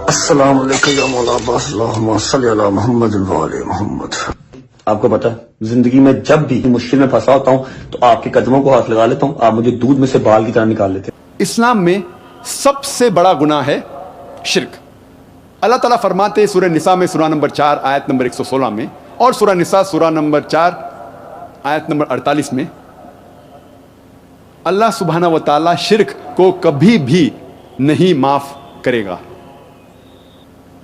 السلام علیکم یا مولا عباس، اللہم صلی علی محمد وعلی محمد۔ آپ کو پتا ہے زندگی میں جب بھی مشکل میں پھنسا ہوتا ہوں تو آپ کے قدموں کو ہاتھ لگا لیتا ہوں، آپ مجھے دودھ میں سے بال کی طرح نکال لیتے ہیں۔ اسلام میں سب سے بڑا گناہ ہے شرک۔ اللہ تعالیٰ فرماتے ہیں سورہ نساء میں سورہ نمبر 4 آیت نمبر 116 میں، اور سورہ نساء سورہ نمبر 4 آیت نمبر 48 میں، اللہ سبحانہ و تعالیٰ شرک کو کبھی بھی نہیں معاف کرے گا۔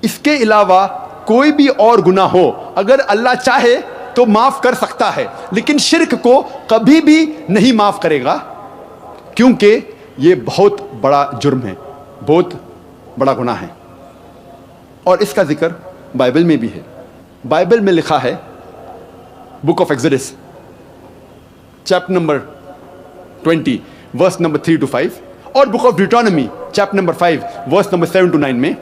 اس کے علاوہ کوئی بھی اور گناہ ہو اگر اللہ چاہے تو معاف کر سکتا ہے، لیکن شرک کو کبھی بھی نہیں معاف کرے گا، کیونکہ یہ بہت بڑا جرم ہے، بہت بڑا گناہ ہے۔ اور اس کا ذکر بائبل میں بھی ہے۔ بائبل میں لکھا ہے، book of Exodus chapter number 20 verse number 3 to 5، اور book of Deuteronomy chapter number 5 verse number 7 to 9 میں،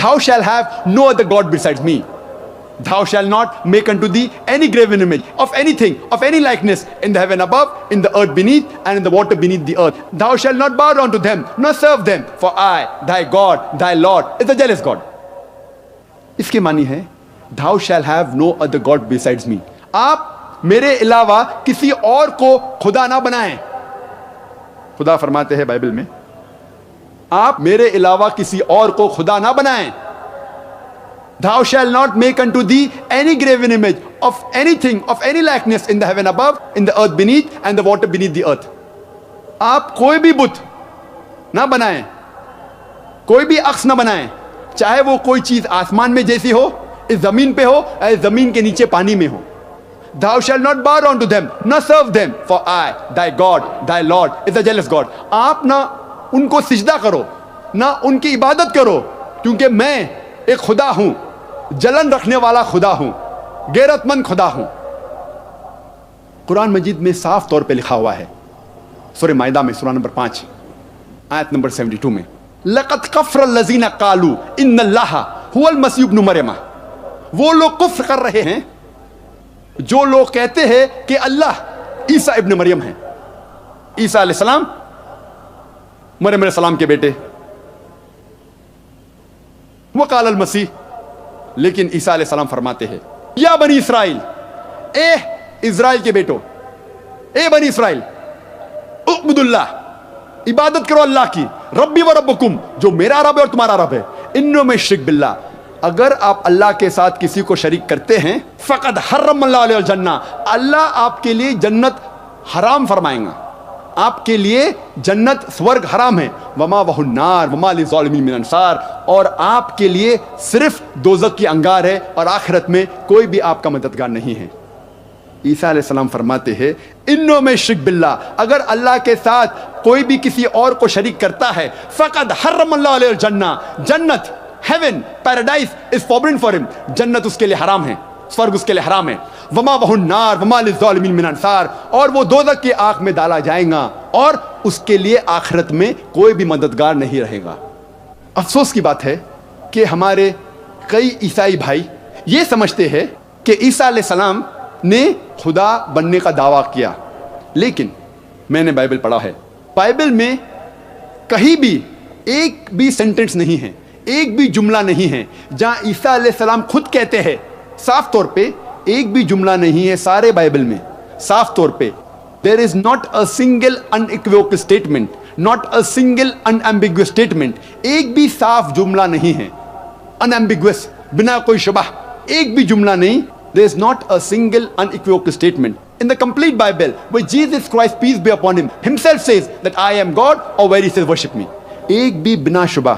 Thou shall have no other God besides me. Thou shall not make unto thee any graven image of anything, of any likeness in the heaven above, in the earth beneath, and in the water beneath the earth. Thou shalt not bow down to them, nor serve them, for I, thy God, thy Lord, is a jealous God. اس کے معنی ہے Thou shall have no other God besides me. آپ میرے علاوہ کسی اور کو خدا نہ بنائیں۔ خدا فرماتے ہیں بائبل میں، آپ میرے علاوہ کسی اور کو خدا نہ بنائیں۔ Thou shall not make unto thee any graven image of anything, of any likeness in the heaven above, in the earth beneath, and the water beneath the earth. آپ کوئی بھی بت نہ بنائیں، کوئی بھی عکس نہ بنائیں، چاہے وہ کوئی چیز آسمان میں جیسی ہو، اس زمین پہ ہو، یا اس زمین کے نیچے پانی میں ہو۔ Thou shalt not bow down to them, nor serve them, for I, thy God, thy Lord, is a jealous God. آپ نہ ان کو سجدہ کرو، نہ ان کی عبادت کرو، کیونکہ میں ایک خدا ہوں، جلن رکھنے والا خدا ہوں، غیرت مند خدا ہوں۔ قرآن مجید میں صاف طور پہ لکھا ہوا ہے، سورہ مائدہ میں سورہ نمبر 5 آیت نمبر 72 میں، لَقَدْ كَفَرَ الَّذِينَ قَالُوا إِنَّ اللَّهَ هُوَ الْمَسِيحُ ابْنُ مَرْيَمَ۔ وہ لوگ کفر کر رہے ہیں جو لوگ کہتے ہیں کہ اللہ عیسیٰ ابن مریم ہے۔ عیسیٰ علیہ السلام مریم علیہ السلام کے بیٹے، وقال المسیح، لیکن عیسیٰ علیہ السلام فرماتے ہیں، یا بنی اسرائیل، اے اسرائیل کے بیٹو، اے بنی اسرائیل، اعبدوا اللہ، عبادت کرو اللہ کی، ربی و ربکم، جو میرا رب ہے اور تمہارا رب ہے، انہ من یشرک باللہ، اگر آپ اللہ کے ساتھ کسی کو شریک کرتے ہیں، فقد حرم اللہ علیہ الجنہ، اللہ آپ کے لیے جنت حرام فرمائیں گا، آپ کے لیے جنت سورگ حرام ہے، وما وہ النار وما للظالمین من انصار، اور آپ کے لیے صرف دوزخ کی انگار ہے، اور آخرت میں کوئی بھی آپ کا مددگار نہیں ہے۔ عیسیٰ علیہ السلام فرماتے ہیں، انہوں میں شرک باللہ، اگر اللہ کے ساتھ کوئی بھی کسی اور کو شریک کرتا ہے، فقد حرم اللہ علیہ الجنہ، جنت، ہیون، پیراڈائز از فوربڈن فار ہم، جنت اس کے لیے حرام ہے، سورگ اس کے لیے حرام ہے، وما وہ النار وما للظالمین من انصار، اور وہ دوزخ کی آگ میں ڈالا جائے گا، اور اس کے لیے آخرت میں کوئی بھی مددگار نہیں رہے گا۔ افسوس کی بات ہے کہ ہمارے کئی عیسائی بھائی یہ سمجھتے ہیں کہ عیسیٰ علیہ السلام نے خدا بننے کا دعویٰ کیا، لیکن میں نے بائبل پڑھا ہے، بائبل میں کہیں بھی ایک بھی سینٹنس نہیں ہے، ایک بھی جملہ نہیں ہے جہاں عیسیٰ علیہ السلام خود کہتے ہیں، صاف طور پہ ایک بھی جملہ نہیں ہے سارے بائبل میں، صاف طور پہ there is not a single unequivocal statement, not a single unambiguous statement، ایک بھی صاف جملہ نہیں ہے، unambiguous، بنا کوئی شبہ، ایک بھی جملہ نہیں، there is not a single unequivocal statement in the complete Bible where Jesus Christ, peace be upon him, himself says that I am God, or where he says worship me۔ ایک بھی بنا شبہ،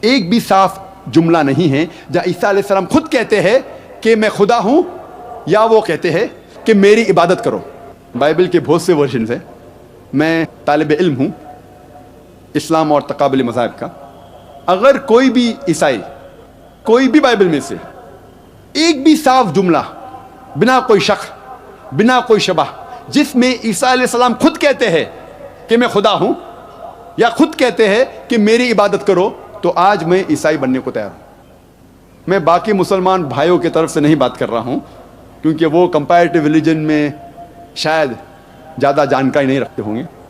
ایک بھی صاف جملہ نہیں ہے جہاں عیسیٰ علیہ السلام خود کہتے ہیں کہ میں خدا ہوں، یا وہ کہتے ہیں کہ میری عبادت کرو۔ بائبل کے بہت سے ورژنز ہیں، میں طالب علم ہوں اسلام اور تقابل مذاہب کا، اگر کوئی بھی عیسائی کوئی بھی بائبل میں سے ایک بھی صاف جملہ بنا کوئی شک، بنا کوئی شبہ، جس میں عیسیٰ علیہ السلام خود کہتے ہیں کہ میں خدا ہوں، یا خود کہتے ہیں کہ میری عبادت کرو، تو آج میں عیسائی بننے کو تیار ہوں۔ میں باقی مسلمان بھائیوں کی طرف سے نہیں بات کر رہا ہوں، کیونکہ وہ کمپیریٹیو ریلیجن میں شاید زیادہ جانکاری نہیں رکھتے ہوں گے،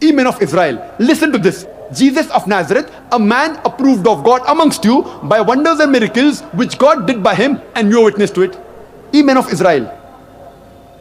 ye men of Israel, listen to this. Jesus of Nazareth, a man approved of God amongst you by wonders and miracles which God did by him, and you are witness to it. Ye men of Israel,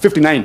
59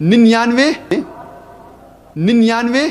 99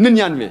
99.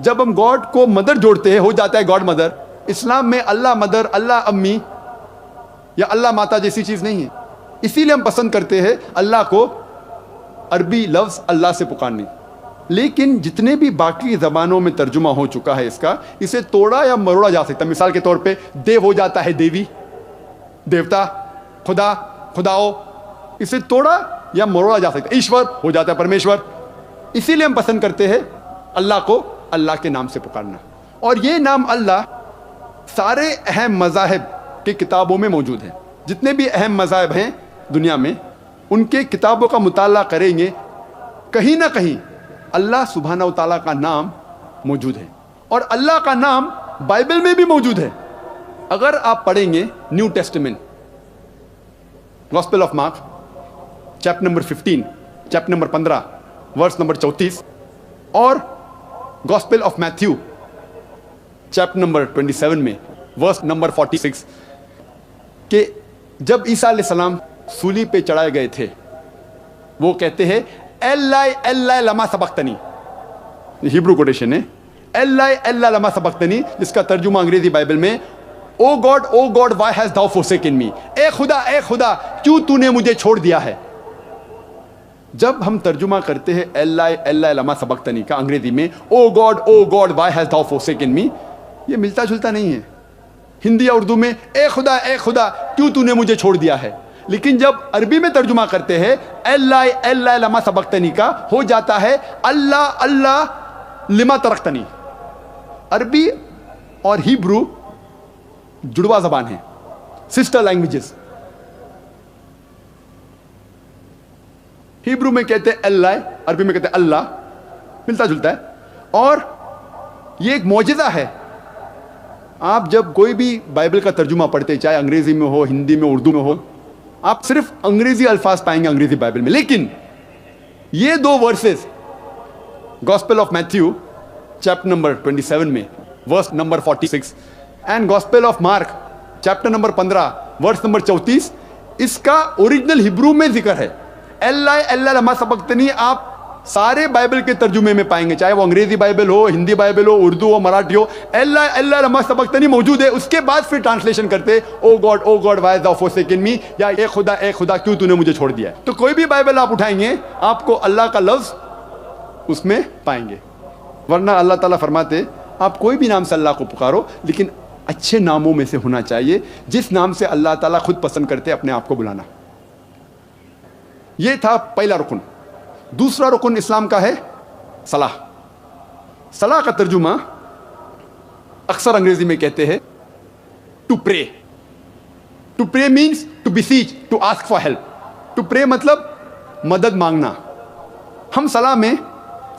جب ہم God کو mother جوڑتے ہیں ہو جاتا ہے God mother. اسلام میں اللہ mother, اللہ امی یا اللہ ماتا جیسی چیز نہیں ہے. اسی لیے ہم پسند کرتے ہیں اللہ کو عربی لفظ اللہ سے پکارنے. لیکن جتنے بھی باقی زبانوں میں ترجمہ ہو چکا ہے اس کا، اسے توڑا یا مروڑا جا سکتا ہے. مثال کے طور پہ دیو ہو جاتا ہے دیوی، دیوتا، خدا، خداؤ. اسے توڑا یا مروڑا جا سکتا ہے. ایشور ہو جاتا ہے پرمیشور. اسی لیے ہم پسند کرتے ہیں اللہ کو اللہ کے نام سے پکارنا. اور یہ نام اللہ سارے اہم مذاہب کی کتابوں میں موجود ہے. جتنے بھی اہم مذاہب ہیں دنیا میں، ان کے کتابوں کا مطالعہ کریں گے، کہیں نہ کہیں اللہ سبحانہ و تعالیٰ کا نام موجود ہے. اور اللہ کا نام بائبل میں بھی موجود ہے. اگر آپ پڑھیں گے new testament, gospel of Mark chapter number 15، chapter number 15 verse number 34، اور gospel of Matthew chapter number 27 میں ورس نمبر 46، کہ جب عیسیٰ علیہ السلام سولی پہ چڑھائے گئے تھے، وہ کہتے ہیں ایلائی ایلائی لما سبقتنی. ہیبرو کوٹیشن ہے ایلائی ایلائی لما سبقتنی، جس کا ترجمہ انگریزی بائبل میں O God why has thou forsaken me، اے خدا کیوں تو نے مجھے چھوڑ دیا ہے. جب ہم ترجمہ کرتے ہیں ایلائی ایلائی لما سبقتنی کا انگریزی میں O God why has thou forsaken me، یہ ملتا جلتا نہیں ہے. ہندی یا اردو میں اے خدا کیوں تو نے مجھے چھوڑ دیا ہے. لیکن جب عربی میں ترجمہ کرتے ہیں ایلائی ایلائی لما سبقتنی کا، ہو جاتا ہے اللہ لما ترکتنی. عربی اور ہیبرو جڑوا زبان ہیں، سسٹر لینگویجز. ہیبرو میں کہتے ہیں ایلائی، عربی میں کہتے ہیں اللہ، ملتا جلتا ہے. اور یہ ایک معجزہ ہے. آپ جب کوئی بھی بائبل کا ترجمہ پڑھتے، چاہے انگریزی میں ہو، ہندی میں، اردو میں ہو، آپ صرف انگریزی الفاظ پائیں گے انگریزی بائبل میں. لیکن یہ دو verses gospel of Matthew chapter number 27 میں verse number 46 and gospel of Mark chapter number 15 verse number 34، اس کا اوریجنل ہیبرو میں ذکر ہے. اللہ لما سبقتنی آپ سارے بائبل کے ترجمے میں پائیں گے، چاہے وہ انگریزی بائبل ہو، ہندی بائبل ہو، اردو ہو، مراٹھی ہو، اللہ لما سبقتنی موجود ہے. اس کے بعد پھر ٹرانسلیشن کرتے O God why thou forsaken me، یا اے خدا کیوں تو نے مجھے چھوڑ دیا ہے. تو کوئی بھی بائبل آپ اٹھائیں گے آپ کو اللہ کا لفظ اس میں پائیں گے. ورنہ اللہ تعالیٰ فرماتے آپ کوئی بھی نام سے اللہ کو پکارو، لیکن اچھے ناموں میں سے ہونا چاہیے جس نام سے اللہ تعالیٰ خود پسند کرتے اپنے آپ کو بلانا. یہ تھا پہلا رکن. دوسرا رکن اسلام کا ہے صلاح. صلاح کا ترجمہ اکثر انگریزی میں کہتے ہیں to pray. To pray means to beseech, to ask for help. To pray مطلب مدد مانگنا. ہم صلاح میں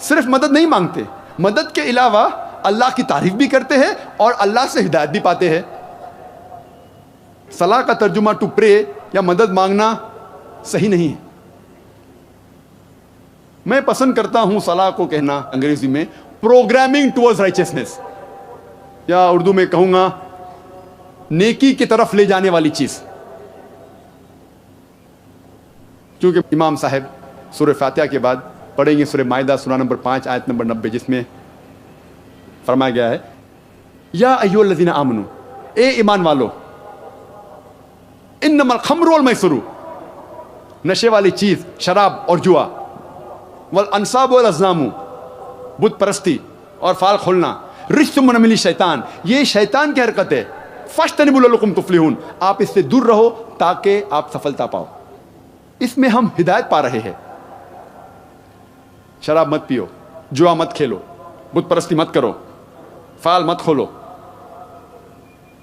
صرف مدد نہیں مانگتے، مدد کے علاوہ اللہ کی تعریف بھی کرتے ہیں اور اللہ سے ہدایت بھی پاتے ہیں. صلاح کا ترجمہ ٹو پرے یا مدد مانگنا صحیح نہیں ہے. میں پسند کرتا ہوں صلاح کو کہنا انگریزی میں پروگرامنگ ٹورڈز رائچسنس، یا اردو میں کہوں گا نیکی کی طرف لے جانے والی چیز. کیونکہ امام صاحب سورہ فاتحہ کے بعد پڑھیں گے سورہ مائدہ سورہ نمبر 5 آیت نمبر 90، جس میں فرمایا گیا ہے یا ایھا الذین آمنو، اے ایمان والو، انما الخمر والمیسر، نشے والی چیز شراب اور جوا، والانصاب والازلام، بت پرستی اور فال کھولنا، رجس من عمل شیطان، یہ شیطان کی حرکت ہے، فاجتنبوا لعلکم تفلحون، آپ اس سے دور رہو تاکہ آپ سفلتا پاؤ. اس میں ہم ہدایت پا رہے ہیں. شراب مت پیو، جوا مت کھیلو، بت پرستی مت کرو، فال مت کھولو.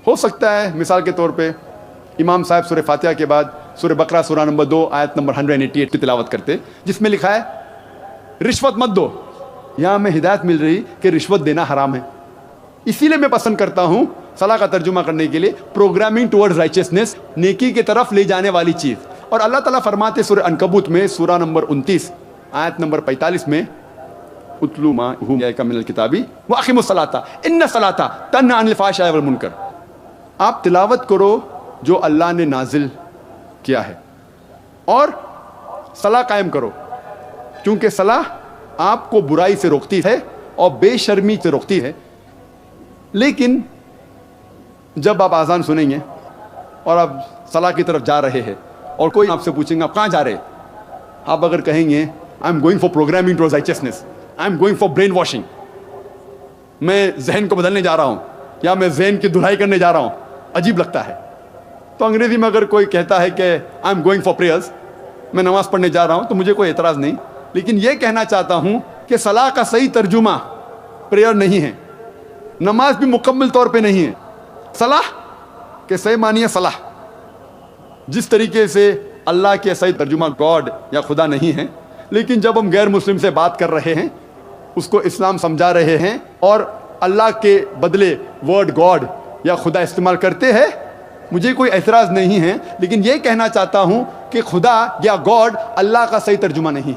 ہو سکتا ہے مثال کے طور پہ امام صاحب سورہ فاتحہ کے بعد سورہ بقرہ سورہ نمبر 2 آیت نمبر 188 کی تلاوت کرتے، جس میں لکھا ہے رشوت مت دو. یہاں ہمیں ہدایت مل رہی کہ رشوت دینا حرام ہے. اسی لیے میں پسند کرتا ہوں صلاح کا ترجمہ کرنے کے لیے پروگرامنگ ٹورڈز رائچسنس، نیکی کی طرف لے جانے والی چیز. اور اللہ تعالیٰ فرماتے سورہ عنکبوت میں سورہ نمبر 29 آیت نمبر 45 میں اتلو ما اوحی من الکتاب واقیموا الصلاۃ ان الصلاۃ تنہی عن الفحشاء والمنکر. آپ تلاوت کرو جو اللہ نے نازل کیا ہے اور صلاح قائم کرو، کیونکہ صلاح آپ کو برائی سے روکتی ہے اور بے شرمی سے روکتی ہے. لیکن جب آپ آزان سنیں گے اور آپ صلاح کی طرف جا رہے ہیں اور کوئی آپ سے پوچھیں گے آپ کہاں جا رہے ہیں, آپ اگر کہیں گے I am going for programming to righteousness, I am going for brain washing, میں ذہن کو بدلنے جا رہا ہوں یا میں ذہن کی دھلائی کرنے جا رہا ہوں, عجیب لگتا ہے. تو انگریزی میں اگر کوئی کہتا ہے کہ آئی ایم گوئنگ فار پریئرز, میں نماز پڑھنے جا رہا ہوں, تو مجھے کوئی اعتراض نہیں. لیکن یہ کہنا چاہتا ہوں کہ صلاح کا صحیح ترجمہ پریئر نہیں ہے, نماز بھی مکمل طور پہ نہیں ہے. صلاح کے صحیح معنی ہے صلاح. جس طریقے سے اللہ کے صحیح ترجمہ گاڈ یا خدا نہیں ہے, لیکن جب ہم غیر مسلم سے بات کر رہے ہیں, اس کو اسلام سمجھا رہے ہیں اور اللہ کے بدلے ورڈ گاڈ یا خدا استعمال کرتے ہیں, مجھے کوئی اعتراض نہیں ہے. لیکن یہ کہنا چاہتا ہوں کہ خدا یا گاڈ اللہ کا صحیح ترجمہ نہیں.